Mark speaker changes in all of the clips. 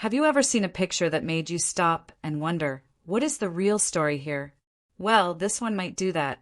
Speaker 1: Have you ever seen a picture that made you stop and wonder, what is the real story here? Well, this one might do that.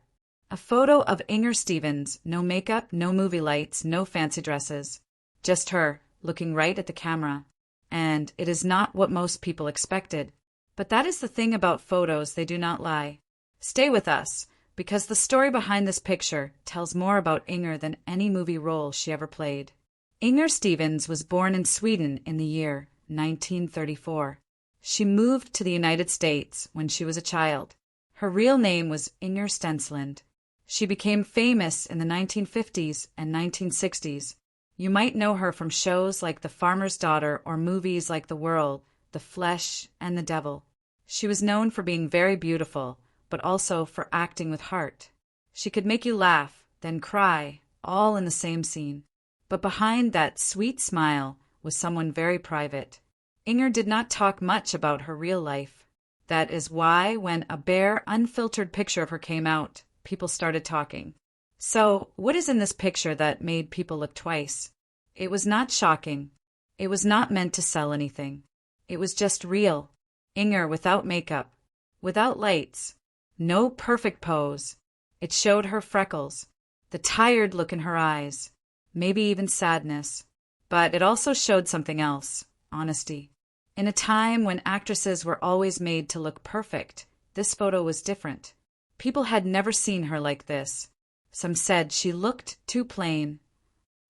Speaker 1: A photo of Inger Stevens, no makeup, no movie lights, no fancy dresses. Just her, looking right at the camera. And it is not what most people expected. But that is the thing about photos, they do not lie. Stay with us, because the story behind this picture tells more about Inger than any movie role she ever played. Inger Stevens was born in Sweden in the year 1934. She moved to the United States when she was a child. Her real name was Inger Stensland. She became famous in the 1950s and 1960s. You might know her from shows like The Farmer's Daughter or movies like The World, The Flesh, and The Devil. She was known for being very beautiful, but also for acting with heart. She could make you laugh, then cry, all in the same scene. But behind that sweet smile was someone very private. Inger did not talk much about her real life. That is why, when a bare, unfiltered picture of her came out, people started talking. So, what is in this picture that made people look twice? It was not shocking. It was not meant to sell anything. It was just real. Inger without makeup, without lights, no perfect pose. It showed her freckles, the tired look in her eyes, maybe even sadness. But it also showed something else, honesty. In a time when actresses were always made to look perfect, this photo was different. People had never seen her like this. Some said she looked too plain.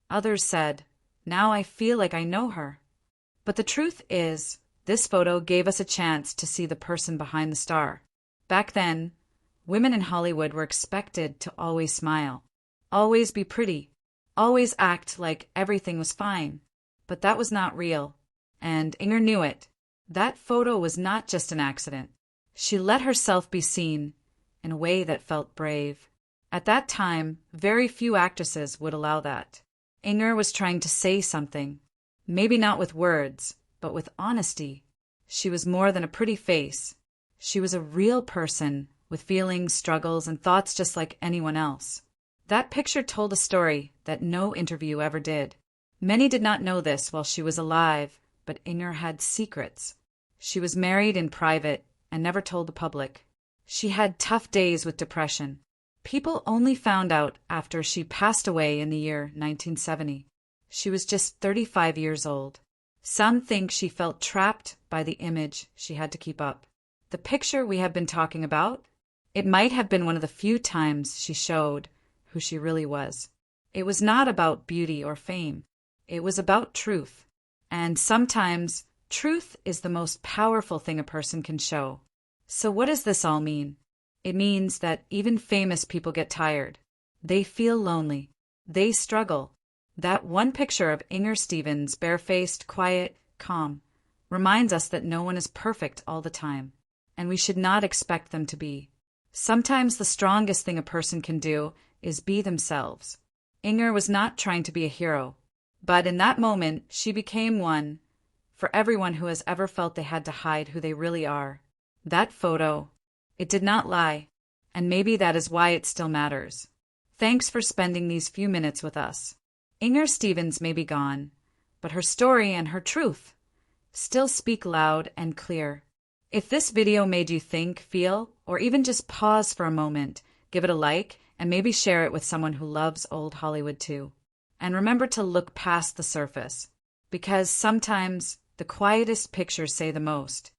Speaker 1: Others said, now I feel like I know her. But the truth is, this photo gave us a chance to see the person behind the star. Back then, women in Hollywood were expected to always smile, always be pretty, always act like everything was fine. But that was not real, and Inger knew it. That photo was not just an accident. She let herself be seen in a way that felt brave. At that time, very few actresses would allow that. Inger was trying to say something, maybe not with words, but with honesty. She was more than a pretty face. She was a real person with feelings, struggles, and thoughts just like anyone else. That picture told a story that no interview ever did. Many did not know this while she was alive, but Inger had secrets. She was married in private and never told the public. She had tough days with depression. People only found out after she passed away in the year 1970. She was just 35 years old. Some think she felt trapped by the image she had to keep up. The picture we have been talking about, it might have been one of the few times she showed who she really was. It was not about beauty or fame. It was about truth. And sometimes, truth is the most powerful thing a person can show. So what does this all mean? It means that even famous people get tired. They feel lonely. They struggle. That one picture of Inger Stevens, barefaced, quiet, calm, reminds us that no one is perfect all the time, and we should not expect them to be. Sometimes the strongest thing a person can do is be themselves. Inger was not trying to be a hero, but in that moment she became one for everyone who has ever felt they had to hide who they really are. That photo, it did not lie, and maybe that is why it still matters. Thanks for spending these few minutes with us. Inger Stevens may be gone, but her story and her truth still speak loud and clear. If this video made you think, feel, or even just pause for a moment, give it a like and maybe share it with someone who loves old Hollywood too. And remember to look past the surface, because sometimes the quietest pictures say the most.